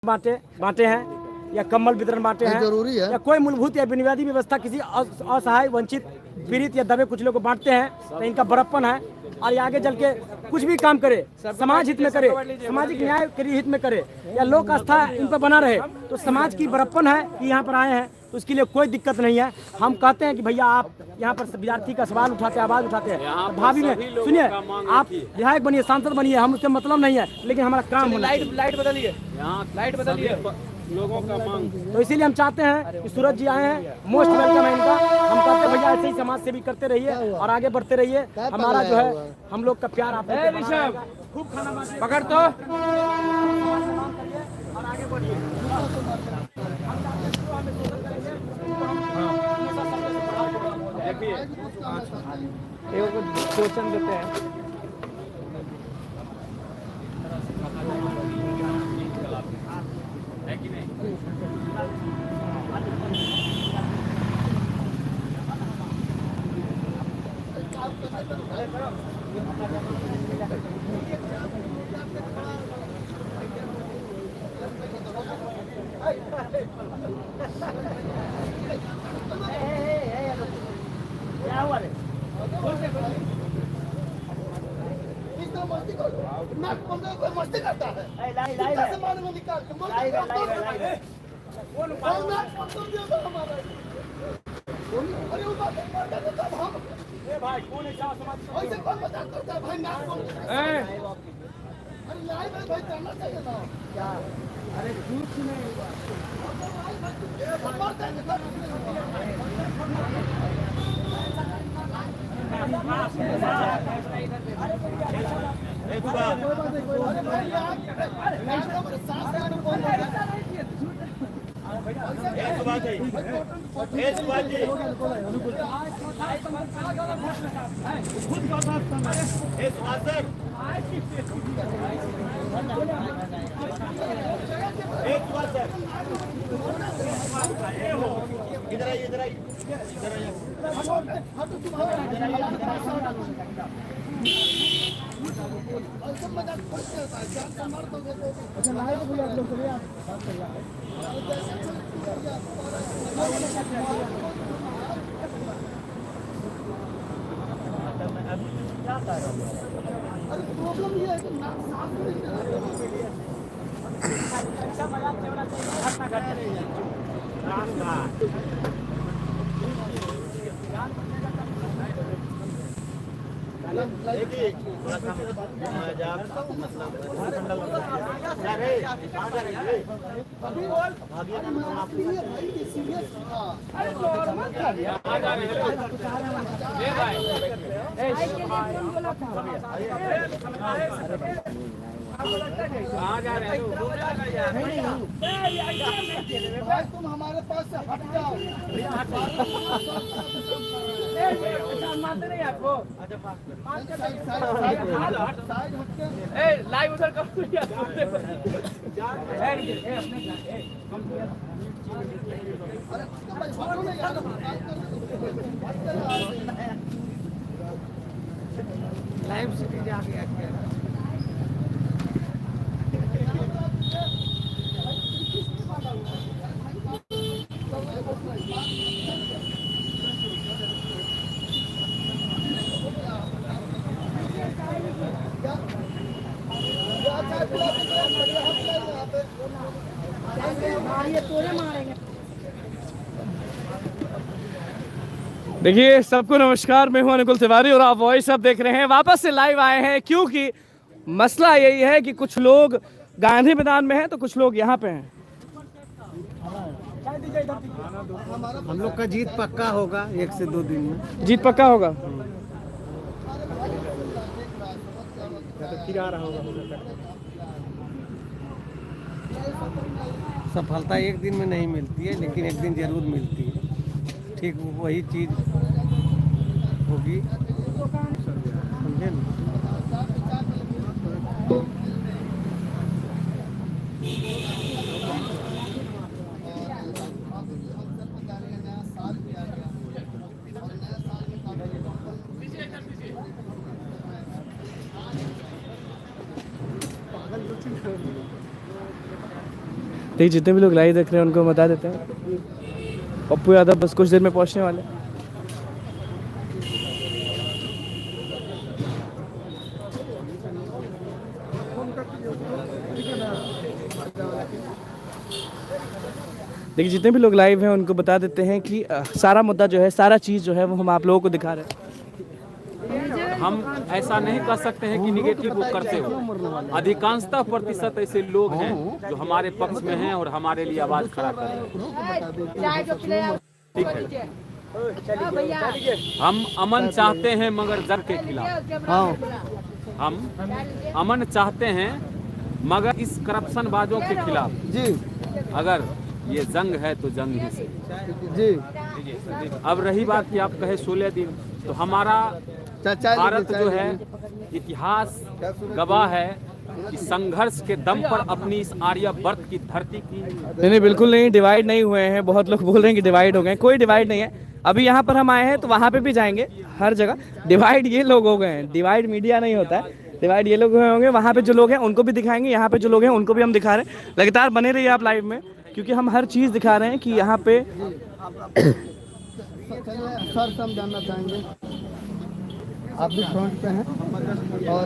बांटे बांटे हैं या कम्बल वितरण बांटे हैं, जरूरी है या कोई मूलभूत या बुनियादी व्यवस्था किसी असहाय वंचित पीड़ित या दबे कुछ लोग को बांटते हैं, तो इनका बड़प्पन है। और ये आगे चल के कुछ भी काम करे, समाज हित में करे, सामाजिक न्याय के हित में करे, या लोक आस्था इन पर बना रहे, तो समाज की बड़प्पन है कि यहाँ पर आए हैं, तो उसके लिए कोई दिक्कत नहीं है। हम कहते हैं कि भैया आप यहाँ पर विद्यार्थी का सवाल उठाते हैं, आवाज़ उठाते हैं, तो भाभी में सुनिए, आप विधायक बनिए, सांसद बनिए, हम उससे मतलब नहीं है, लेकिन हमारा काम होना चाहिए। लाइट बदलिए, लाइट बदलिए, लोगों का मांग। तो इसीलिए हम चाहते हैं कि सूरज जी आए हैं, मोस्ट वेलकम है इनका। हम कहते हैं भैया ऐसे ही समाज सेवी करते रहिए और आगे बढ़ते रहिए। हमारा जो है हम लोग का प्यार आप खूब खाना पकड़ तो और आगे बढ़िए। क्वेश्चन देते हैं। मस्ती करता है भाई कौन है भाई करना चाहिए ना क्या? अरे कुछ नहीं इधर आइए, इधर आइए, इधर आइए। प्रॉब्लम ये है कि साफ तुम हमारे पास से हट जाओ। मानते नहीं आपको। लाइव उधर कर लाइव सिटी जाके देखिए सबको नमस्कार, मैं हूं अनुकुल तिवारी और आप वॉइस अब देख रहे हैं। वापस से लाइव आए हैं क्योंकि मसला यही है कि कुछ लोग गांधी मैदान में हैं तो कुछ लोग यहाँ पे हैं। हम लोग का जीत पक्का होगा 1 से 2 दिन में। जीत पक्का होगा। सफलता एक दिन में नहीं मिलती है, लेकिन एक दिन जरूर मिलती है। ठीक वही चीज होगी, समझे ना? देखिए जितने भी लोग लाइव देख रहे हैं उनको बता देते हैं पप्पू यादव बस कुछ देर में पहुंचने वाले हैं। देखिए जितने भी लोग लाइव हैं उनको बता देते हैं कि सारा मुद्दा जो है, सारा चीज़ जो है वो हम आप लोगों को दिखा रहे हैं। हम ऐसा नहीं कह सकते हैं कि निगेटिव वो करते हो। अधिकांशतः प्रतिशत ऐसे लोग हैं जो हमारे पक्ष में हैं और हमारे लिए आवाज खड़ा कर रहे हैं। ठीक है, हम अमन चाहते हैं मगर जंग के खिलाफ। हम अमन चाहते हैं मगर इस करप्शन बाजों के खिलाफ। जी अगर ये जंग है तो जंग ही से। जी अब रही बात कि आप कहे 16 दिन, तो हमारा भारत जो है इतिहास गवाह है कि संघर्ष के दम पर अपनी इस आर्यवर्त की धरती की। नहीं बिल्कुल नहीं, डिवाइड नहीं हुए हैं। बहुत लोग बोल रहे हैं कि डिवाइड हो गए, कोई डिवाइड नहीं है। अभी यहाँ पर हम आए हैं तो वहाँ पे भी जाएंगे, हर जगह डिवाइड ये लोग हो गए हैं। डिवाइड मीडिया नहीं होता है, डिवाइड ये लोग हुए होंगे। वहाँ पे जो लोग हैं उनको भी दिखाएंगे, यहाँ पे जो लोग हैं उनको भी हम दिखा रहे हैं। लगातार बने रहिए आप लाइव में, क्योंकि हम हर चीज़ दिखा रहे हैं कि यहाँ पे सर से हम जानना चाहेंगे, आप भी फ्रंट पे हैं और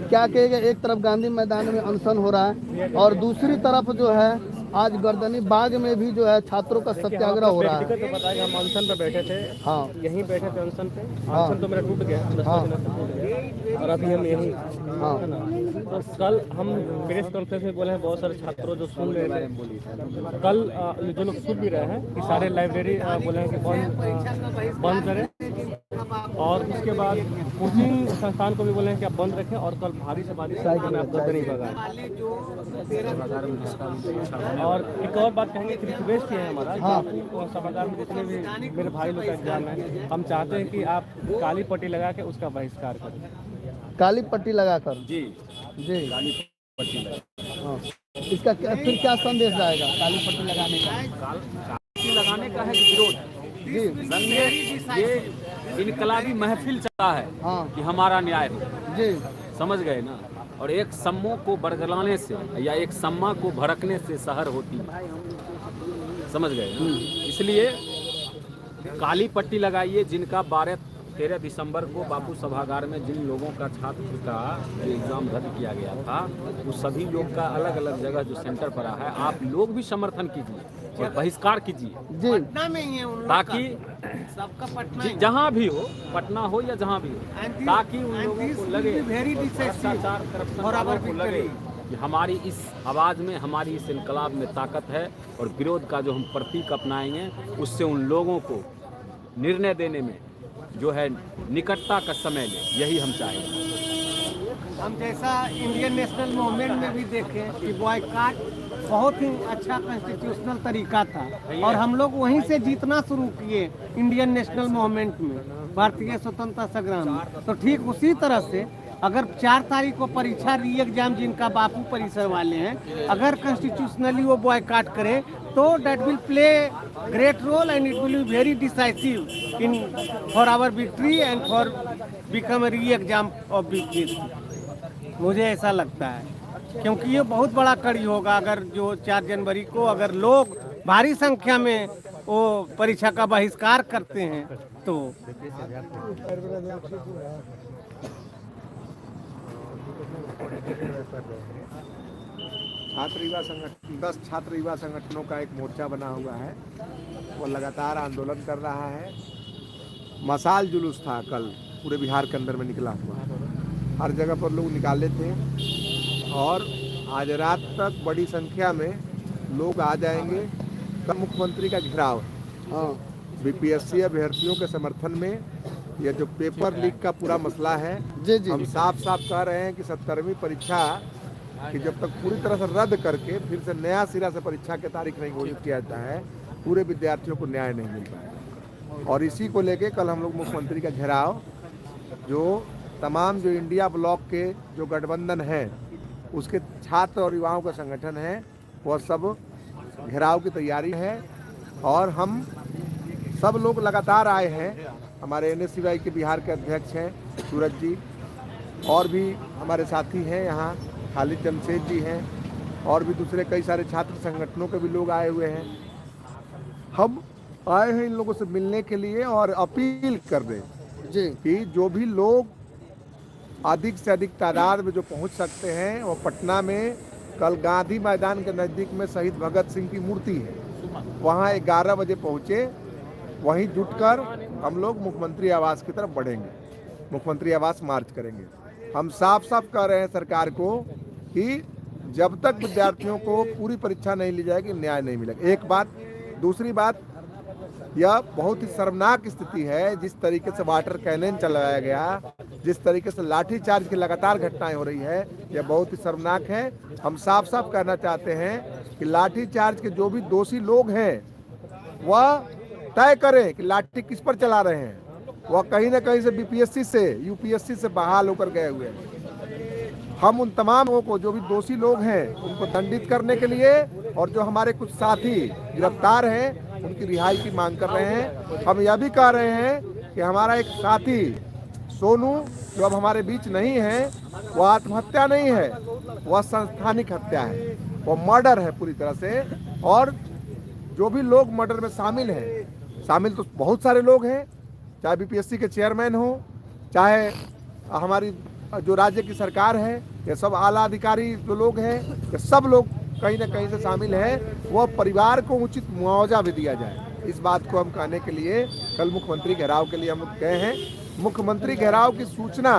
क्या कहेगा, एक तरफ गांधी मैदान में अनशन हो रहा है और दूसरी तरफ जो है आज गर्दनी बाग में भी जो है छात्रों का सत्याग्रह हो रहा है। तो पता है हम अनशन पे बैठे थे, हाँ यहीं बैठे थे अनशन पे। हाँ। अनशन तो मेरा टूट गया, हाँ। टूट गया और अभी हम यहीं। हाँ है ना? तो कल हम प्रेस कॉन्फ्रेंस में बोले हैं, बहुत सारे छात्रों जो सुन रहे थे कल, जो लोग सुन भी रहे हैं कि सारे लाइब्रेरी बोले हैं कि बंद करें, और उसके बाद कोचिंग संस्थान को भी बोले हैं कि आप बंद रखें और कल भारी से भारी संख्या में आप गर्दन नहीं भगाएं। और एक और बात कहेंगे कि रिक्वेस्ट ये है हमारा, आपको सभागार में जितने भी मेरे भाई लोग का एग्जाम है, हम चाहते हैं कि आप काली पट्टी लगा के उसका बहिष्कार करें। काली पट्टी लगाकर। जी जी काली पट्टी लगा। हाँ, इसका फिर क्या संदेश जाएगा काली पट्टी लगाने का? पट्टी लगाने का है विरोध। जी ये इनकलाबी महफिल चला है हाँ कि हमारा न्याय हो। जी समझ गए ना? और एक सम्मों को बरगलाने से या एक सम्मा को भड़कने से शहर होती है। समझ गए ना? इसलिए काली पट्टी लगाइए। जिनका 12-13 दिसंबर को बापू सभागार में जिन लोगों का छात्र का जो एग्जाम रद्द किया गया था, उस सभी लोग का अलग अलग जगह जो सेंटर पर है, आप लोग भी समर्थन कीजिए और बहिष्कार कीजिए, जी ताकि जहाँ भी हो, पटना हो या जहाँ भी हो, ताकि उन लोगों को लगे भ्रष्टाचार करप्शन को लगे कि हमारी इस आवाज़ में, हमारी इस इनकलाब में ताकत है। और विरोध का जो हम प्रतीक अपनाएंगे, उससे उन लोगों को निर्णय देने में जो है निकटता का समय ले, यही हम चाहेंगे। हम जैसा इंडियन नेशनल मूवमेंट में भी देखें कि बॉयकॉट बहुत ही अच्छा कॉन्स्टिट्यूशनल तरीका था और हम लोग वहीं से जीतना शुरू किए इंडियन नेशनल मूवमेंट में, भारतीय स्वतंत्रता संग्राम में। तो ठीक उसी तरह से अगर 4 तारीख को परीक्षा री एग्जाम जिनका बापू परिसर वाले हैं, अगर कॉन्स्टिट्यूशनली वो बॉयकॉट करें तो that will play great role and it will be very decisive in for our victory and for become re exam of BPSC. मुझे ऐसा लगता है, क्योंकि ये बहुत बड़ा कड़ी होगा अगर जो 4 जनवरी को अगर लोग भारी संख्या में वो परीक्षा का बहिष्कार करते हैं तो। छात्र युवा संगठन 10 छात्र युवा संगठनों का एक मोर्चा बना हुआ है, वो लगातार आंदोलन कर रहा है। मशाल जुलूस था कल, पूरे बिहार के अंदर में निकला हुआ, हर जगह पर लोग निकाले थे और आज रात तक बड़ी संख्या में लोग आ जाएंगे। कल मुख्यमंत्री का घेराव है बीपीएससी अभ्यर्थियों के समर्थन में। यह जो पेपर लीक का पूरा मसला है, हम साफ साफ कह रहे हैं कि 70वीं परीक्षा कि जब तक पूरी तरह से रद्द करके फिर से नया सिरा से परीक्षा की तारीख नहीं घोषित किया जाता है, पूरे विद्यार्थियों को न्याय नहीं मिल पाएगा। और इसी को लेके कल हम लोग मुख्यमंत्री का घेराव, जो तमाम जो इंडिया ब्लॉक के जो गठबंधन है उसके छात्र और युवाओं का संगठन है, वह सब घेराव की तैयारी है। और हम सब लोग लगातार आए हैं। हमारे NSCY के बिहार के अध्यक्ष हैं सूरज जी, और भी हमारे साथी हैं यहाँ, खालिद जमशेद जी हैं, और भी दूसरे कई सारे छात्र संगठनों के भी लोग आए हुए हैं। हम आए हैं इन लोगों से मिलने के लिए और अपील कर रहे हैं जी कि जो भी लोग अधिक से अधिक तादाद में जो पहुंच सकते हैं वो पटना में कल गांधी मैदान के नज़दीक में शहीद भगत सिंह की मूर्ति है, वहाँ 11 बजे पहुँचे। वहीं जुटकर हम लोग मुख्यमंत्री आवास की तरफ बढ़ेंगे, मुख्यमंत्री आवास मार्च करेंगे। हम साफ साफ कह रहे हैं सरकार को कि जब तक विद्यार्थियों को पूरी परीक्षा नहीं ली जाएगी न्याय नहीं मिलेगा। एक बात। दूसरी बात, यह बहुत ही शर्मनाक स्थिति है जिस तरीके से वाटर कैनन चलाया गया, जिस तरीके से लाठीचार्ज की लगातार घटनाएं हो रही है, यह बहुत ही शर्मनाक है। हम साफ साफ कहना चाहते हैं कि लाठीचार्ज के जो भी दोषी लोग हैं वह तय करें कि लाठी किस पर चला रहे हैं। वह कहीं ना कहीं से बीपीएससी से यूपीएससी से बहाल होकर गए हुए हैं। हम उन तमाम लोगों को, जो भी दोषी लोग हैं, उनको दंडित करने के लिए और जो हमारे कुछ साथी गिरफ्तार हैं उनकी रिहाई की मांग कर रहे हैं। हम यह भी कह रहे हैं कि हमारा एक साथी सोनू जो अब हमारे बीच नहीं है, वह आत्महत्या नहीं है, वह संस्थानिक हत्या है, वह मर्डर है पूरी तरह से। और जो भी लोग मर्डर में शामिल हैं, शामिल तो बहुत सारे लोग हैं, चाहे बीपीएससी के चेयरमैन हो, चाहे हमारी जो राज्य की सरकार है, ये सब आला अधिकारी जो लोग हैं, ये सब लोग कहीं ना कहीं से शामिल हैं। वह परिवार को उचित मुआवजा भी दिया जाए, इस बात को हम कहने के लिए कल मुख्यमंत्री घेराव के लिए हम लोग गए हैं। मुख्यमंत्री घेराव की सूचना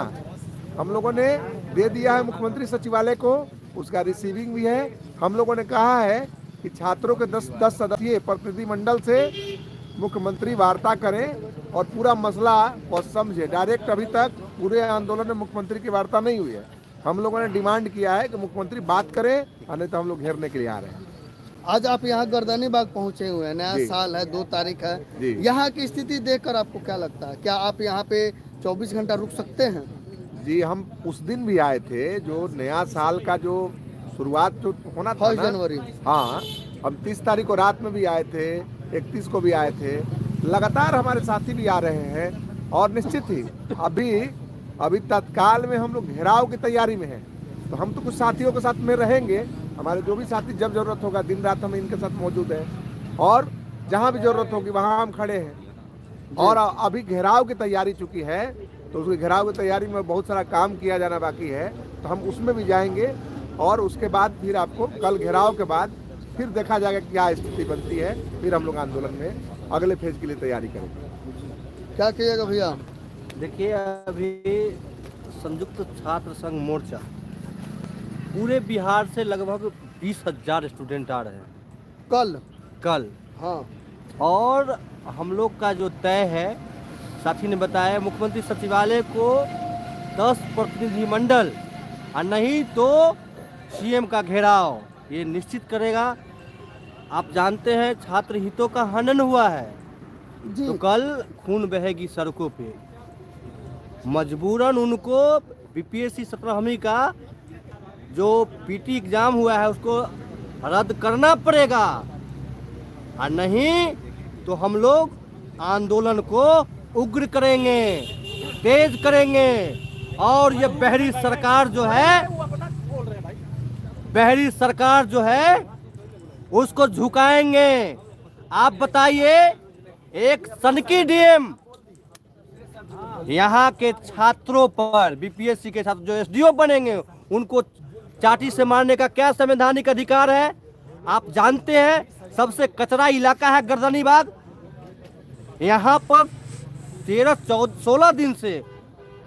हम लोगों ने दे दिया है मुख्यमंत्री सचिवालय को, उसका रिसीविंग भी है। हम लोगों ने कहा है कि छात्रों के 10 सदस्यीय प्रतिनिधिमंडल से मुख्यमंत्री वार्ता करें और पूरा मसला और समझे। डायरेक्ट अभी तक पूरे आंदोलन में मुख्यमंत्री की वार्ता नहीं हुई है। हम लोगों ने डिमांड किया है कि मुख्यमंत्री बात करें, नहीं तो हम लोग घेरने के लिए आ रहे हैं। आज आप यहाँ गर्दनी बाग पहुँचे हुए हैं, नया जी। साल है, 2 तारीख है। जी। यहाँ की स्थिति देखकर आपको क्या लगता है? क्या आप यहाँ पे 24 घंटा रुक सकते हैं? जी, हम उस दिन भी आए थे जो नया साल का जो शुरुआत जो होना था 1 ना, जनवरी। हाँ, हम 30 तारीख को रात में भी आए थे, 31 को भी आए थे। लगातार हमारे साथी भी आ रहे हैं और निश्चित ही अभी तत्काल में हम लोग घेराव की तैयारी में हैं। तो हम तो कुछ साथियों के साथ में रहेंगे, हमारे जो भी साथी जब जरूरत होगा दिन रात हम इनके साथ मौजूद हैं और जहाँ भी जरूरत होगी वहाँ हम खड़े हैं। और अभी घेराव की तैयारी चुकी है, तो उसकी घेराव की तैयारी में बहुत सारा काम किया जाना बाकी है, तो हम उसमें भी जाएंगे और उसके बाद फिर आपको कल घेराव के बाद फिर देखा जाएगा क्या स्थिति बनती है। फिर हम लोग आंदोलन में अगले फेज के लिए तैयारी करेंगे। क्या कहिएगा भैया? देखिए, अभी संयुक्त छात्र संघ मोर्चा पूरे बिहार से लगभग 20,000 स्टूडेंट आ रहे हैं कल। हाँ। और हम लोग का जो तय है, साथी ने बताया, मुख्यमंत्री सचिवालय को 10 प्रतिनिधिमंडल और नहीं तो सीएम का घेराव ये निश्चित करेगा। आप जानते हैं छात्र हितों का हनन हुआ है, जी। तो कल खून बहेगी सड़कों पे। मजबूरन उनको बीपीएससी 17वीं का जो पीटी एग्जाम हुआ है उसको रद्द करना पड़ेगा, और नहीं तो हम लोग आंदोलन को उग्र करेंगे, तेज करेंगे। और ये बहरी सरकार जो है उसको झुकाएंगे। आप बताइए, एक सनकी डीएम यहाँ के छात्रों पर, बीपीएससी के छात्र जो एसडीओ बनेंगे, उनको चाटी से मारने का क्या संवैधानिक अधिकार है? आप जानते हैं सबसे कचरा इलाका है गर्दनी बाग। यहाँ पर 16 दिन से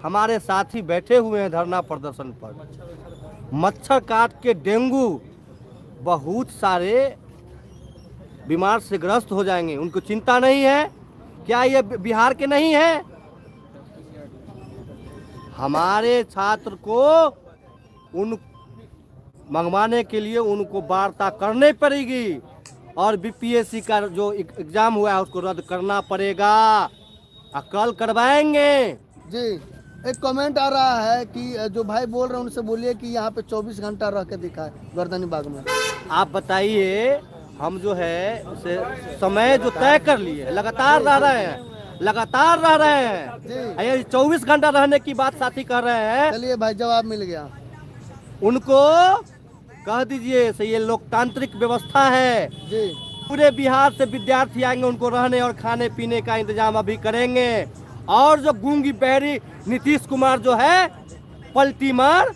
हमारे साथी बैठे हुए हैं धरना प्रदर्शन पर। मच्छर काट के डेंगू बहुत सारे बीमार से ग्रस्त हो जाएंगे, उनको चिंता नहीं है। क्या ये बिहार के नहीं है? हमारे छात्र को उन मंगवाने के लिए उनको वार्ता करनी पड़ेगी और बीपीएससी का जो एग्जाम हुआ है उसको रद्द करना पड़ेगा। कल करवाएंगे। जी, एक कमेंट आ रहा है कि जो भाई बोल रहे हैं उनसे बोलिए कि यहाँ पे 24 घंटा रह के दिखाए गर्दनी बाग में। आप बताइए, हम जो है समय जो तय कर लिए, लगातार रह रहे हैं जी। ये 24 घंटा रहने की बात साथी कर रहे हैं। चलिए भाई, जवाब मिल गया। उनको कह दीजिए से ये लोकतांत्रिक व्यवस्था है। जी पूरे बिहार से विद्यार्थी आएंगे, उनको रहने और खाने पीने का इंतजाम अभी करेंगे। और जो गूंगी बहरी नीतीश कुमार जो है पलटी मार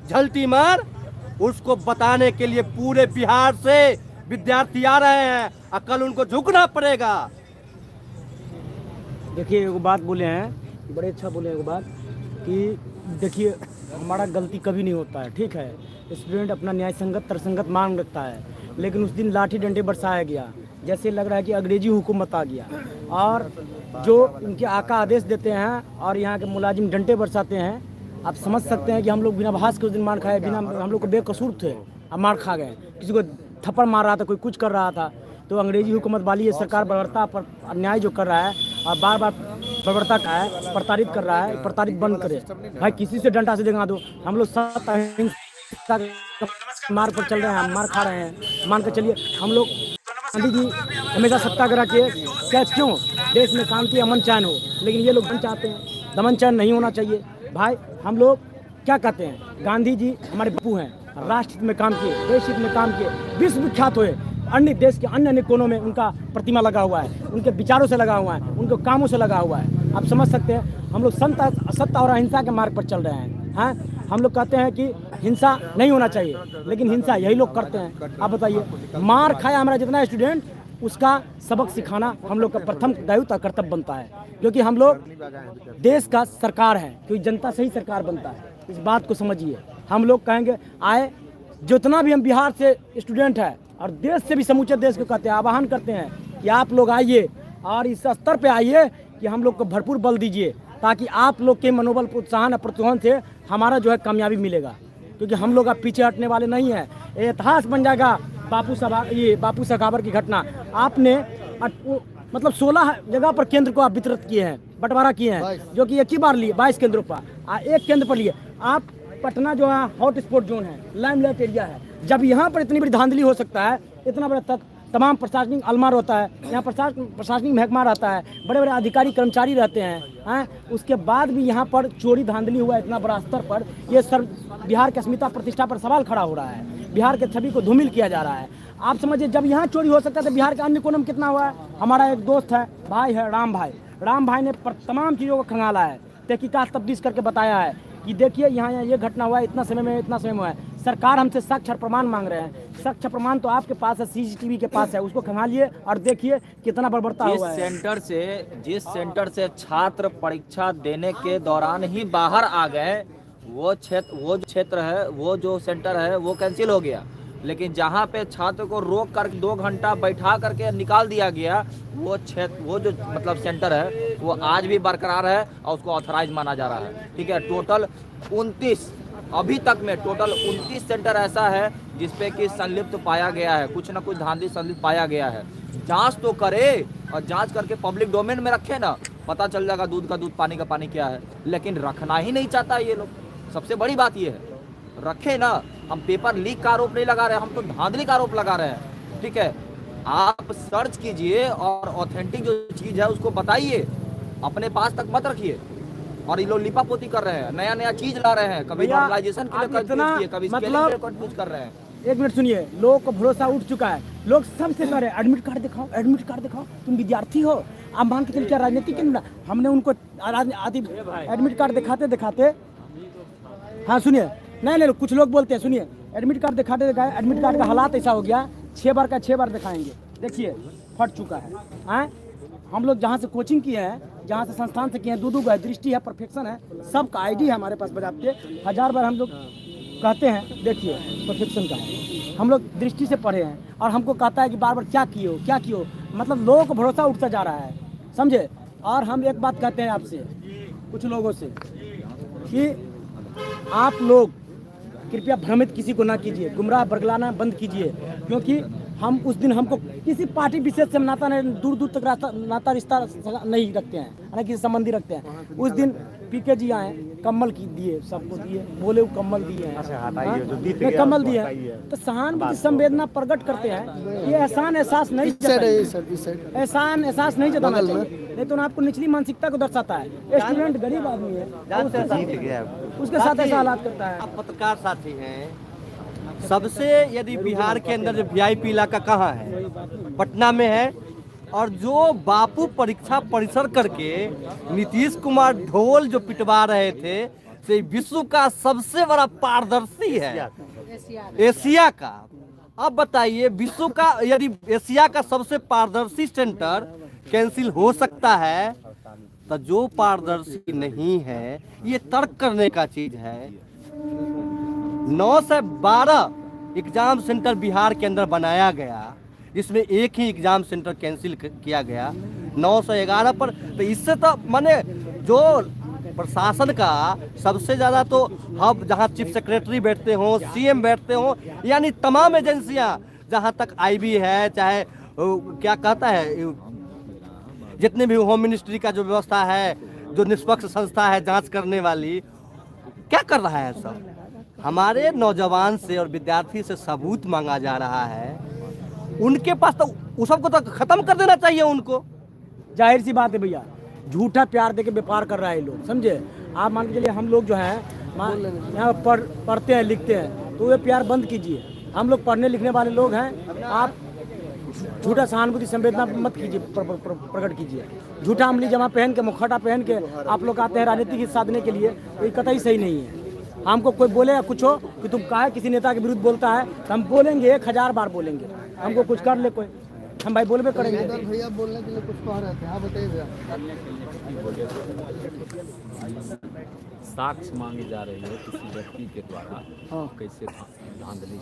झलटी मार, उसको बताने के लिए पूरे बिहार से विद्यार्थी आ रहे हैं और कल उनको झुकना पड़ेगा। देखिए एक बात बोले हैं, बड़े अच्छा बोले हैं एक बात कि देखिए हमारा गलती कभी नहीं होता है, ठीक है। स्टूडेंट अपना न्याय संगत तरसंगत मांग रखता है, लेकिन उस दिन लाठी डंडे बरसाया गया, जैसे लग रहा है कि अंग्रेजी हुकूमत आ गया। और जो उनके आका आदेश देते हैं और यहाँ के मुलाजिम डंडे बरसाते हैं, आप समझ सकते हैं कि हम लोग बिना भाष के उस दिन मार खाए, बिना हम लोग को बेकसूर थे अब मार खा गए। किसी को थप्पड़ मार रहा था, कोई कुछ कर रहा था, तो अंग्रेजी हुकूमत वाली ये सरकार बर्बरता पर अन्याय जो कर रहा है और बार बार बर्बरता का है, प्रताड़ित कर रहा है, प्रताड़ित बंद करे भाई। किसी से डंडा से दिखा दो, हम लोग सब अहिंसा मार्ग पर चल रहे हैं, मार खा रहे हैं। मान कर चलिए हम लोग गांधी जी हमेशा सत्याग्रह किए, क्या क्यों? देश में शांति अमन चैन हो, लेकिन ये लोग दमन चाहते हैं, दमन चैन नहीं होना चाहिए भाई। हम लोग क्या कहते हैं, गांधी जी हमारे बापू हैं, राष्ट्र हित में काम किए, देश हित में काम किए, विश्व विख्यात हुए। अन्य देश के अन्य कोनों में उनका प्रतिमा लगा हुआ है, उनके विचारों से लगा हुआ है, उनके कामों से लगा हुआ है। आप समझ सकते हैं हम लोग सत्ता और अहिंसा के मार्ग पर चल रहे हैं। हाँ, हम लोग कहते हैं कि हिंसा नहीं होना चाहिए, लेकिन हिंसा यही लोग करते हैं। आप बताइए, मार खाया हमारा जितना स्टूडेंट, उसका सबक सिखाना हम लोग का प्रथम दायित्व और कर्तव्य बनता है, क्योंकि हम लोग देश का सरकार है, क्योंकि जनता से ही सरकार बनता है। इस बात को समझिए। हम लोग कहेंगे आए, जितना भी हम बिहार से स्टूडेंट है और देश से भी समूचे देश को कहते हैं, आह्वान करते हैं कि आप लोग आइए और इस स्तर पे आइए कि हम लोग को भरपूर बल दीजिए, ताकि आप लोग के मनोबल प्रोत्साहन और प्रोत्साहन से हमारा जो है कामयाबी मिलेगा। क्योंकि हम लोग अब पीछे हटने वाले नहीं हैं। ये इतिहास बन जाएगा बापू सखावर की घटना। आपने मतलब 16 जगह पर केंद्र को आप वितरित किए हैं, बंटवारा किए हैं, जो कि एक ही बार लिए 22 केंद्रों पर, एक केंद्र पर लिए आप। पटना जो है हॉट स्पॉट जोन है, लाइमलाइट एरिया है। जब यहाँ पर इतनी बड़ी धांधली हो सकता है, इतना बड़ा तमाम प्रशासनिक अलमार होता है, यहाँ प्रशासनिक महकमा रहता है, बड़े बड़े अधिकारी कर्मचारी रहते हैं, उसके बाद भी यहाँ पर चोरी धांधली हुआ इतना बड़ा स्तर पर, ये सर बिहार की अस्मिता प्रतिष्ठा पर सवाल खड़ा हो रहा है, बिहार के छवि को धूमिल किया जा रहा है। आप समझिए, जब यहाँ चोरी हो सकता है तो बिहार के अन्य कोनों में कितना हुआ है। हमारा एक दोस्त है, भाई है राम भाई ने तमाम चीज़ों को खंगाला है, तहकीकात तफ्तीश करके बताया है कि देखिए यहाँ ये घटना हुआ है, इतना समय में हुआ है। सरकार हमसे साक्ष्य प्रमाण मांग रहे हैं। साक्ष्य प्रमाण तो आपके पास है, CCTV के पास है, उसको खंगालिए और देखिए कितना बर्बरता हुआ है। जिस सेंटर से छात्र परीक्षा देने के दौरान ही बाहर आ गए, वो क्षेत्र है, वो जो सेंटर है वो कैंसिल हो गया। लेकिन जहाँ पे छात्र को रोक कर 2 घंटा बैठा करके निकाल दिया गया, वो जो मतलब सेंटर है वो आज भी बरकरार है और उसको ऑथराइज माना जा रहा है। ठीक है, टोटल 29 अभी तक में टोटल 29 सेंटर ऐसा है जिसपे कि संलिप्त पाया गया है, कुछ ना कुछ धांधली संलिप्त पाया गया है। जांच तो करे और जांच करके पब्लिक डोमेन में रखे ना, पता चल जाएगा दूध का दूध पानी का पानी क्या है। लेकिन रखना ही नहीं चाहता ये लोग, सबसे बड़ी बात ये है। रखे ना, हम पेपर लीक का आरोप नहीं लगा रहे, हम तो धांधली का आरोप लगा रहे हैं। ठीक है, आप सर्च कीजिए और ऑथेंटिक जो चीज है उसको बताइए, अपने पास तक मत रखिए। और ये लोग लिपापोती कर रहे हैं, नया नया चीज ला रहे हैं, कभी नॉर्मलाइजेशन के लिए कभी कुछ कर रहे हैं। एक मिनट सुनिए, लोगों को भरोसा उठ चुका है, लोग सबसे कह रहे हैं एडमिट कार्ड दिखाओ, तुम विद्यार्थी हो, आप मान के चलिए क्या राजनीतिक केंद्र। हमने उनको एडमिट कार्ड दिखाते हाँ सुनिए, नहीं कुछ लोग बोलते हैं, सुनिए, एडमिट कार्ड दिखाते एडमिट कार्ड का हालात ऐसा हो गया, 6 बार का 6 बार दिखाएंगे, देखिए फट चुका है। हम लोग जहाँ से कोचिंग किए हैं, जहाँ से संस्थान से किए हैं, 2 है, दृष्टि है, परफेक्शन है, सबका ID है हमारे पास बजाते। 1000 बार हम लोग कहते हैं, देखिए परफेक्शन का है, हम लोग दृष्टि से पढ़े हैं और हमको कहता है कि बार बार क्या किए हो, मतलब लोगों को भरोसा उठता जा रहा है, समझे। और हम एक बात कहते हैं आपसे, कुछ लोगों से, कि आप लोग कृपया भ्रमित किसी को ना कीजिए, गुमराह बरगलाना बंद कीजिए, क्योंकि हम उस दिन हमको किसी पार्टी विशेष से नाता नहीं, दूर तक नाता रिश्ता नहीं रखते हैं, ना किसी संबंधी रखते हैं। उस दिन PK जी आए, कम्बल की दिए, सबको दिए, बोले वो कम्बल दिए हैं, कम्बल दिए हैं, तो सहानुभूति संवेदना प्रकट करते हैं। ये एहसान एहसास नहीं जताना चाहिए, नहीं तो आपको निचली मानसिकता को दर्शाता है। स्टूडेंट गरीब आदमी है, उसके साथ ऐसा हालात करता है। आप पत्रकार साथी हैं, सबसे यदि बिहार के अंदर जो वीआईपी इलाका कहाँ है, पटना में है। और जो बापू परीक्षा परिसर करके नीतीश कुमार ढोल जो पिटवा रहे थे, से विश्व का सबसे बड़ा पारदर्शी है एशिया का। अब बताइए, विश्व का यदि एशिया का सबसे पारदर्शी सेंटर कैंसिल हो सकता है, तो जो पारदर्शी नहीं है, ये तर्क करने का चीज है। 9 से 12 एग्जाम सेंटर बिहार के अंदर बनाया गया, जिसमें एक ही एग्जाम सेंटर कैंसिल किया गया 9 से 11 पर। तो इससे तो माने जो प्रशासन का सबसे ज़्यादा तो हब, जहां चीफ सेक्रेटरी बैठते हों, सीएम बैठते हों, यानी तमाम एजेंसियां, जहां तक आईबी है, चाहे क्या कहता है, जितने भी होम मिनिस्ट्री का जो व्यवस्था है, जो निष्पक्ष संस्था है जांच करने वाली, क्या कर रहा है सब? हमारे नौजवान से और विद्यार्थी से सबूत मांगा जा रहा है। उनके पास तो उस सबको तो खत्म कर देना चाहिए उनको। जाहिर सी बात है भैया, झूठा प्यार देके व्यापार कर रहा है ये लोग, समझे। आप मान के चलिए, हम लोग जो है यहाँ पढ़ते हैं लिखते हैं, तो ये प्यार बंद कीजिए। हम लोग पढ़ने लिखने वाले लोग हैं। आप झूठा सहानुभूति संवेदना मत कीजिए, प्रकट कीजिए। झूठा अमली जमा पहन के, मुखौटा पहन के आप लोग आते हैं राजनीति की साधने के लिए, तो ये कतई सही नहीं है। हमको कोई बोले या कुछ हो कि तुम काहे किसी नेता के विरुद्ध बोलता है, तो हम बोलेंगे, 1000 बार बोलेंगे। हमको कुछ कर ले कोई, हम भाई बोलबे करेंगे। भैया बोलने के लिए कुछ कह रहे थे, हाँ बताइए भैया। साक्ष्य मांगी जा रही है किसी व्यक्ति के द्वारा, कैसे धांधली